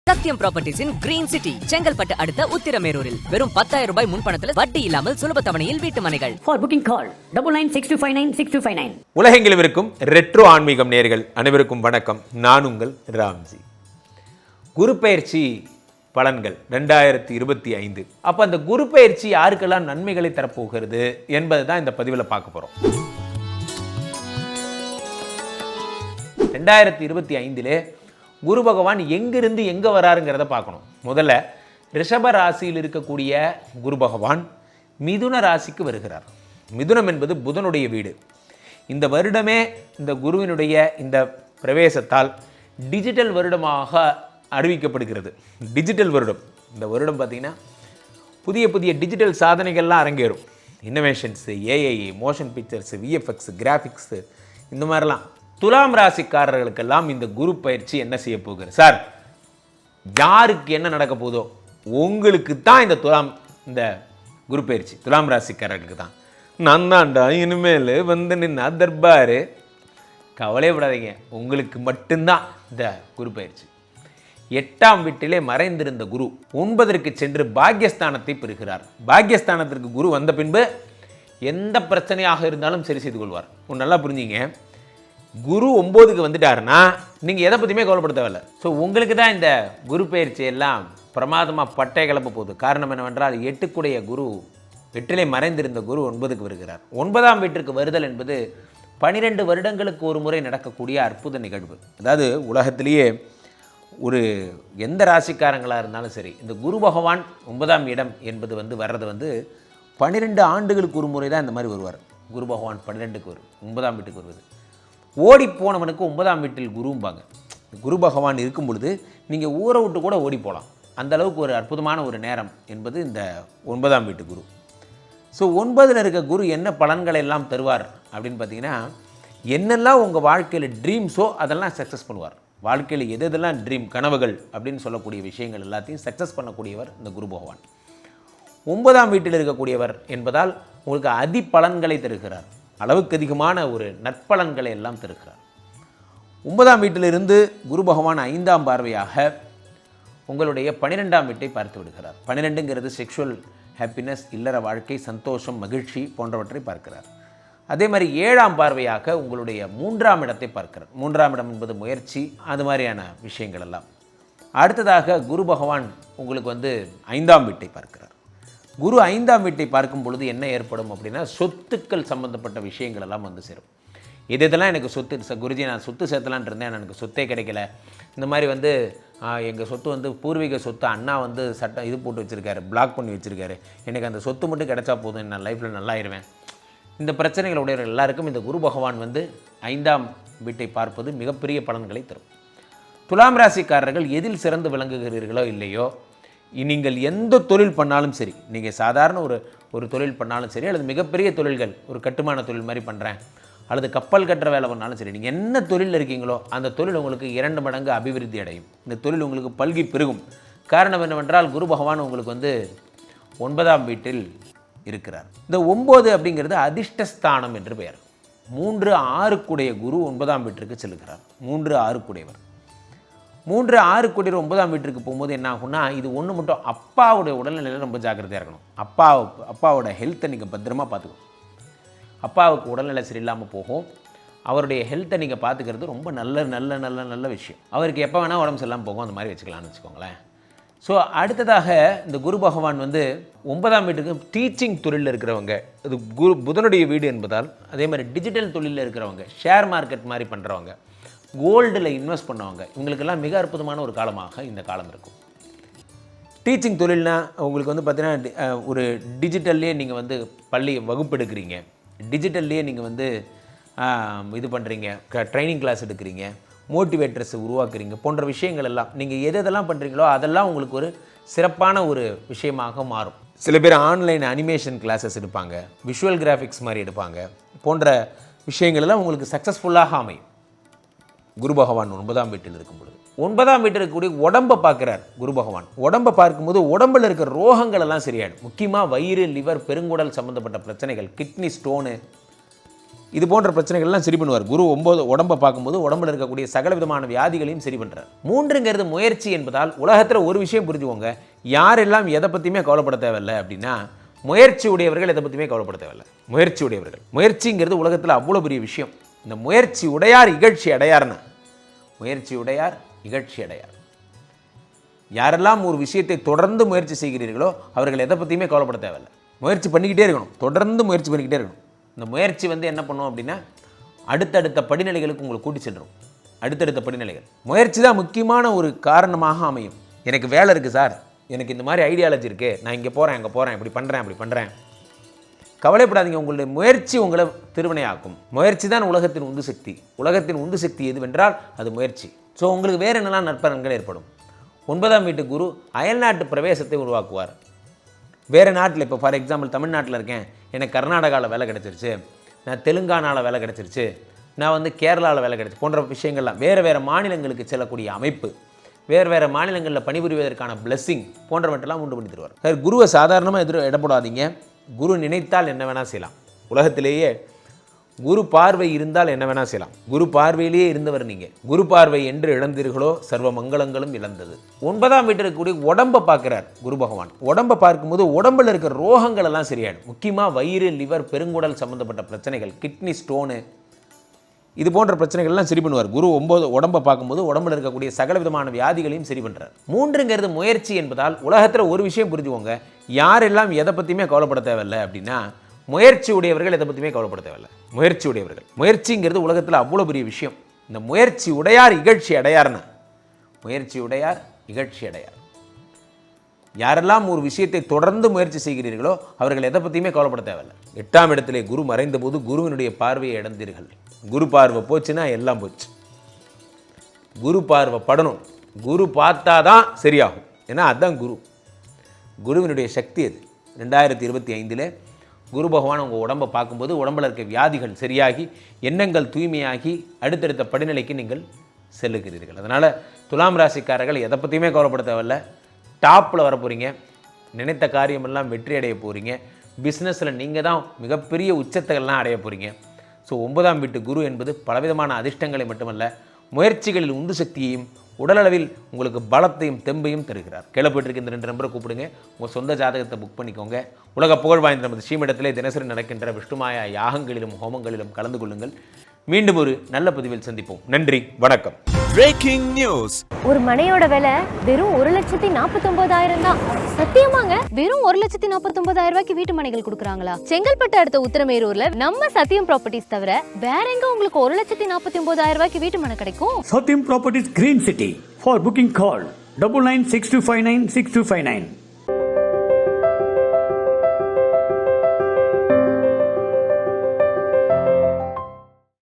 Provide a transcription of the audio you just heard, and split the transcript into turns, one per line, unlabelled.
சத்யம் properties இன் green city Chengalpattu அடுத்த உத்திரமேரூரில் வெறும் 10,000 ரூபாய் முன்பணத்தில் வட்டி இல்லாமல் சுலப தவணையில் வீட்டு மனைகள்.
For booking call 9962596259.
உலகெங்கிலும் இருக்கும் ரெட்ரோ ஆன்மீகம் நேயர்கள் அனைவருக்கும் வணக்கம். நான் உங்கள் ராம்ஜி. குரு பெயர்ச்சி பலன்கள் 2025. அப்போ அந்த குரு பெயர்ச்சி யாருக்கெல்லாம் நன்மைகளை தரப்போகிறது என்பது தான் இந்த பதிவில் பார்க்க போகிறோம். 2025 குரு பகவான் எங்கிருந்து எங்கே வராருங்கிறத பார்க்கணும். முதல்ல ரிஷப ராசியில் இருக்கக்கூடிய குரு பகவான் மிதுன ராசிக்கு வருகிறார். மிதுனம் என்பது புதனுடைய வீடு. இந்த வருடமே இந்த குருவினுடைய இந்த பிரவேசத்தால் டிஜிட்டல் வருடமாக அறிவிக்கப்படுகிறது. டிஜிட்டல் வருடம். இந்த வருடம் பார்த்திங்கன்னா புதிய புதிய டிஜிட்டல் சாதனைகள்லாம் அரங்கேறும். Innovations, AI, motion pictures, VFX, graphics, இந்த மாதிரிலாம். துலாம் ராசிக்காரர்களுக்கெல்லாம் இந்த குரு பயிற்சி என்ன செய்ய போகுது சார்? யாருக்கு என்ன நடக்க போதோ உங்களுக்கு தான் இந்த குரு பயிற்சி துலாம் ராசிக்காரர்களுக்கு தான். நான் தான்டா இனிமேல் வந்து நின்னா தர்பாரு. கவலைப்படாதீங்க, உங்களுக்கு மட்டும்தான் இந்த குரு பயிற்சி. 8ஆம் வீட்டிலே மறைந்திருந்த குரு 9ற்கு சென்று பாக்யஸ்தானத்தை பெறுகிறார். பாக்யஸ்தானத்திற்கு குரு வந்த பின்பு எந்த பிரச்சனையாக இருந்தாலும் சரி செய்து கொள்வார். நல்லா புரிஞ்சிங்க. குரு 9க்கு வந்துட்டாருன்னா நீங்கள் எதை பற்றியுமே கவலைப்பட தேவையில்லை. ஸோ உங்களுக்கு தான் இந்த குரு பயிற்சி எல்லாம் பிரமாதமாக பட்டை கிளப்ப போகுது. காரணம் என்னவென்றால் 8க்குடைய குரு, 8லே மறைந்திருந்த குரு 9க்கு வருகிறார். 9ஆம் வீட்டிற்கு வருதல் என்பது 12 வருடங்களுக்கு ஒரு முறை நடக்கக்கூடிய அற்புத நிகழ்வு. அதாவது உலகத்திலேயே ஒரு எந்த ராசிக்காரங்களாக இருந்தாலும் சரி, இந்த குரு பகவான் 9ஆம் இடம் என்பது வர்றது 12 ஆண்டுகளுக்கு ஒரு முறை தான் இந்த மாதிரி வருவார். குரு பகவான் 12க்கு வரும், 9ஆம் வீட்டுக்கு வருவது. ஓடி போனவனுக்கு 9ஆம் வீட்டில் குரும்பாங்க. குரு பகவான் இருக்கும் பொழுது நீங்கள் ஊரை விட்டு கூட ஓடி போகலாம். அந்த அளவுக்கு ஒரு அற்புதமான ஒரு நேரம் என்பது இந்த 9ஆம் வீட்டு குரு. ஸோ 9ல் இருக்க குரு என்ன பலன்களை எல்லாம் தருவார் அப்படின்னு பார்த்தீங்கன்னா, என்னெல்லாம் உங்கள் வாழ்க்கையில் ட்ரீம்ஸோ அதெல்லாம் சக்ஸஸ் பண்ணுவார். வாழ்க்கையில் எதெல்லாம் ட்ரீம், கனவுகள் அப்படின்னு சொல்லக்கூடிய விஷயங்கள் எல்லாத்தையும் சக்ஸஸ் பண்ணக்கூடியவர் இந்த குரு பகவான். 9ஆம் வீட்டில் இருக்கக்கூடியவர் என்பதால் உங்களுக்கு அதி பலன்களை தருகிறார். அளவுக்கு அதிகமான ஒரு நற்பலன்களை எல்லாம் தருகிறார். 9ஆம் வீட்டிலிருந்து குரு பகவான் 5ஆம் பார்வையாக உங்களுடைய 12ஆம் வீட்டை பார்த்து விடுகிறார். 12ங்கிறது செக்ஷுவல் ஹாப்பினஸ், இல்லற வாழ்க்கை, சந்தோஷம், மகிழ்ச்சி போன்றவற்றை பார்க்கிறார். அதே மாதிரி 7ஆம் பார்வையாக உங்களுடைய 3ஆம் இடத்தை பார்க்கிறார். 3ஆம் இடம் என்பது முயற்சி, அது மாதிரியான விஷயங்கள் எல்லாம். அடுத்ததாக குரு பகவான் உங்களுக்கு 5ஆம் வீட்டை பார்க்கிறார். குரு 5ஆம் வீட்டை பார்க்கும் பொழுது என்ன ஏற்படும் அப்படின்னா, சொத்துக்கள் சம்மந்தப்பட்ட விஷயங்கள் எல்லாம் சேரும். இதெல்லாம் எனக்கு சொத்து குருஜி, நான் சொத்து சேர்த்தலான் இருந்தேன், எனக்கு சொத்தே கிடைக்கல. இந்த மாதிரி எங்கள் சொத்து பூர்வீக சொத்து அண்ணா சட்டம் இது போட்டு வச்சுருக்காரு, பிளாக் பண்ணி வச்சுருக்காரு. எனக்கு அந்த சொத்து மட்டும் கிடைச்சா போதும், நான் லைஃப்பில் நல்லாயிருவேன். இந்த பிரச்சனைகளுடைய எல்லாருக்கும் இந்த குரு பகவான் 5ஆம் வீட்டை பார்ப்பது மிகப்பெரிய பலன்களை தரும். துலாம் ராசிக்காரர்கள் எதில் சிறந்து விளங்குகிறீர்களோ இல்லையோ, நீங்கள் எந்த தொழில் பண்ணாலும் சரி, நீங்கள் சாதாரண ஒரு தொழில் பண்ணாலும் சரி, அல்லது மிகப்பெரிய தொழில்கள், ஒரு கட்டுமான தொழில் மாதிரி பண்ணுறேன், அல்லது கப்பல் கட்டுற வேலை பண்ணாலும் சரி, நீங்கள் என்ன தொழிலில் இருக்கீங்களோ அந்த தொழில் உங்களுக்கு 2 மடங்கு அபிவிருத்தி அடையும். இந்த தொழில் உங்களுக்கு பல்கி பெருகும். காரணம் என்னவென்றால் குரு பகவான் உங்களுக்கு 9ஆம் வீட்டில் இருக்கிறார். இந்த 9 அப்படிங்கிறது அதிர்ஷ்டஸ்தானம் என்று பெயர். 3-6 குரு 9ஆம் வீட்டிற்கு செல்கிறார். 3-6 3-6 9ஆம் வீட்டிற்கு போகும்போது என்ன ஆகும்னா, இது ஒன்று மட்டும், அப்பாவுடைய உடல்நிலையில் ரொம்ப ஜாக்கிரதையாக இருக்கணும். அப்பாவோட ஹெல்த்தை நீங்கள் பத்திரமா பார்த்துக்கணும். அப்பாவுக்கு உடல்நிலை சரியில்லாமல் போகும். அவருடைய ஹெல்த்தை நீங்கள் பார்த்துக்கிறது ரொம்ப நல்ல விஷயம். அவருக்கு எப்போ வேணால் உடம்பு சரியில்லாமல் போகும், அந்த மாதிரி வச்சுக்கலாம்னு வச்சுக்கோங்களேன். ஸோ அடுத்ததாக இந்த குரு பகவான் 9ஆம் வீட்டுக்கு டீச்சிங் தொழிலில் இருக்கிறவங்க, இது புதனுடைய வீடு என்பதால், அதே மாதிரி டிஜிட்டல் தொழிலில் இருக்கிறவங்க, ஷேர் மார்க்கெட் மாதிரி பண்ணுறவங்க, கோல்டில் இன்வெஸ்ட் பண்ணவங்க, இவங்களுக்கெல்லாம் மிக அற்புதமான ஒரு காலமாக இந்த காலம் இருக்கும். டீச்சிங் தொழில்னா உங்களுக்கு பார்த்தீங்கன்னா, ஒரு டிஜிட்டல்லே நீங்கள் பள்ளி வகுப்பு எடுக்கிறீங்க, டிஜிட்டல்லே நீங்கள் இது பண்ணுறீங்க, ட்ரைனிங் கிளாஸ் எடுக்கிறீங்க, மோட்டிவேட்டர்ஸை உருவாக்குறீங்க போன்ற விஷயங்கள் எல்லாம் நீங்கள் எதெல்லாம் பண்ணுறீங்களோ அதெல்லாம் உங்களுக்கு ஒரு சிறப்பான ஒரு விஷயமாக மாறும். சில பேர் ஆன்லைன் அனிமேஷன் கிளாஸஸ் எடுப்பாங்க, விஷுவல் கிராஃபிக்ஸ் மாதிரி எடுப்பாங்க, போன்ற விஷயங்கள் எல்லாம் உங்களுக்கு சக்ஸஸ்ஃபுல்லாக அமையும். குரு பகவான் 9ஆம் வீட்டில் இருக்கும் பொழுது 9ஆம் வீட்டில் இருக்கக்கூடிய உடம்பை பார்க்குறார் குரு பகவான். உடம்பை பார்க்கும்போது உடம்பில் இருக்கிற ரோகங்கள் எல்லாம் சரியாயிடும். முக்கியமாக வயிறு, லிவர், பெருங்குடல் சம்மந்தப்பட்ட பிரச்சனைகள், கிட்னி ஸ்டோனு, இது போன்ற பிரச்சனைகள்லாம் சரி பண்ணுவார். குரு 9 உடம்பை பார்க்கும்போது உடம்புல இருக்கக்கூடிய சகல விதமான வியாதிகளையும் சரி பண்ணுறார். 3ங்கிறது முயற்சி என்பதால் உலகத்தில் ஒரு விஷயம் புரிஞ்சுக்கோங்க, யாரெல்லாம் எதை பற்றியுமே கவலைப்பட தேவையில்லை அப்படின்னா முயற்சி உடையவர்கள் எதை பற்றியுமே கவலைப்பட தேவையில்லை. முயற்சி உடையவர்கள், முயற்சிங்கிறது உலகத்தில் அவ்வளோ பெரிய விஷயம். இந்த முயற்சி உடையார் இகழ்ச்சி அடையார்னா, முயற்சி உடையார் இகழ்ச்சி அடையார். யாரெல்லாம் ஒரு விஷயத்தை தொடர்ந்து முயற்சி செய்கிறீர்களோ அவர்கள் எதை பற்றியுமே கவலைப்பட தேவையில்லை. முயற்சி பண்ணிக்கிட்டே இருக்கணும், தொடர்ந்து முயற்சி பண்ணிக்கிட்டே இருக்கணும். இந்த முயற்சி என்ன பண்ணும் அப்படின்னா அடுத்தடுத்த படிநிலைகளுக்கு உங்களை கூட்டி செல்லும். அடுத்தடுத்த படிநிலைகள் முயற்சி தான் முக்கியமான ஒரு காரணமாக அமையும். எனக்கு வேலை இருக்குது சார், எனக்கு இந்த மாதிரி ஐடியாலஜி இருக்குது, நான் இங்கே போகிறேன் அங்கே போகிறேன், இப்படி பண்ணுறேன் அப்படி பண்ணுறேன், கவலைப்படாதீங்க. உங்களுடைய முயற்சி உங்களை திருவினையாக்கும். முயற்சி தான் உலகத்தின் உந்து சக்தி. உலகத்தின் உந்து சக்தி எதுவென்றால் அது முயற்சி. ஸோ உங்களுக்கு வேறு என்னெல்லாம் நற்பலன்கள் ஏற்படும். 9ஆம் வீட்டு குரு அயல்நாட்டு பிரவேசத்தை உருவாக்குவார். வேறு நாட்டில், இப்போ ஃபார் எக்ஸாம்பிள் தமிழ்நாட்டில் இருக்கேன், எனக்கு கர்நாடகாவில் வேலை கிடச்சிருச்சு, நான் தெலுங்கானாவில் வேலை கிடச்சிருச்சு, நான் கேரளாவில் வேலை கிடச்சி போன்ற விஷயங்கள்லாம் வேறு மாநிலங்களுக்கு செல்லக்கூடிய அமைப்பு, வேறு மாநிலங்களில் பணிபுரிவதற்கான பிளெஸ்ஸிங் போன்றவற்றெல்லாம் உண்டு பண்ணி தருவார். சார் குருவை சாதாரணமாக இடப்படாதீங்க. குரு நினைத்தால் என்ன வேணால் செய்யலாம். உலகத்திலேயே குரு பார்வை இருந்தால் என்ன வேணால் செய்யலாம். குரு பார்வையிலேயே இருந்தவர் நீங்கள். குரு பார்வை என்று இழந்தீர்களோ சர்வ மங்களங்களும் இழந்தது. 9ஆம் வீட்டில் இருக்கக்கூடிய உடம்பை பார்க்குறார் குரு பகவான். உடம்பை பார்க்கும்போது உடம்பில் இருக்கிற ரோகங்கள் எல்லாம் சரியாயிடும். முக்கியமாக வயிறு, லிவர், பெருங்குடல் சம்மந்தப்பட்ட பிரச்சனைகள், கிட்னி ஸ்டோனு, இது போன்ற பிரச்சனைகள்லாம் சரி பண்ணுவார். குரு 9 உடம்பை பார்க்கும்போது உடம்புல இருக்கக்கூடிய சகல விதமான வியாதிகளையும் சரி பண்ணுறார். 3ங்கிறது முயற்சி என்பதால் உலகத்தில் ஒரு விஷயம் புரிஞ்சுக்கோங்க, யாரெல்லாம் எதை பற்றியுமே கவலைப்பட தேவையில்லை அப்படின்னா முயற்சி உடையவர்கள் எதை பற்றியுமே கவலைப்பட தேவையில்லை. முயற்சி உடையவர்கள், முயற்சிங்கிறது உலகத்தில் அவ்வளோ பெரிய விஷயம். இந்த முயற்சி உடையார் இகழ்ச்சி அடையார்னா, முயற்சி உடையார் இகழ்ச்சி அடையார். யாரெல்லாம் ஒரு விஷயத்தை தொடர்ந்து முயற்சி செய்கிறீர்களோ அவர்கள் எதை பற்றியுமே கவலைப்பட தேவையில்லை. 8ஆம் இடத்திலே குரு மறைந்த போது குருவினுடைய பார்வையை இழந்தீர்கள். குரு பார்வை போச்சுன்னா எல்லாம் போச்சு. குரு பார்வை படணும். குரு பார்த்தாதான் சரியாகும். ஏன்னா அதுதான் குரு, குருவினுடைய சக்தி அது. 2025 குரு பகவான் உங்கள் உடம்பை பார்க்கும்போது உடம்பில் இருக்க வியாதிகள் சரியாகி எண்ணங்கள் தூய்மையாகி அடுத்தடுத்த படிநிலைக்கு நீங்கள் செல்லுகிறீர்கள். அதனால் துலாம் ராசிக்காரர்கள் எதை பற்றியுமே கவலைப்பட தேவையில்லை. டாப்பில் வர போகிறீங்க. நினைத்த காரியமெல்லாம் வெற்றி அடைய போகிறீங்க. பிஸ்னஸில் நீங்கள் தான் மிகப்பெரிய உச்சத்தைகள்லாம் அடைய போகிறீங்க. ஸோ 9ஆம் வீட்டு குரு என்பது பலவிதமான அதிர்ஷ்டங்களை மட்டுமல்ல, முயற்சிகளில் உந்து சக்தியையும் உடலளவில் உங்களுக்கு பலத்தையும் தெம்பையும் தருகிறார். கேள்விப்பட்டிருக்க இந்த 2 நம்பரை கூப்பிடுங்க. உங்கள் சொந்த ஜாதகத்தை புக் பண்ணிக்கோங்க. உலக புகழ் வாய்ந்த நமது ஸ்ரீமடத்திலே தினசரி நடக்கின்ற விஷ்ணுமாயா யாகங்களிலும் ஹோமங்களிலும் கலந்து கொள்ளுங்கள். மீண்டும் ஒரு நல்ல பதிவில் சந்திப்போம். நன்றி, வணக்கம்.
Breaking news.
ஒரு மனையோட விலை வெறும் 1,49,000 தான். சத்தியமாங்க, வெறும் 1,49,000 ரூபாய்க்கு வீட்டு மனைகள் கொடுக்குறாங்களா? செங்கல்பட்டு அடுத்த உத்திரமேரூர்ல நம்ம சத்தியம் ப்ராப்பர்ட்டிஸ் தவிர வேற எங்க உங்களுக்கு 1,49,000 ரூபாய்க்கு வீட்டு மனை கிடைக்கும்?
Satyam Properties Green City. For booking call 9962596259.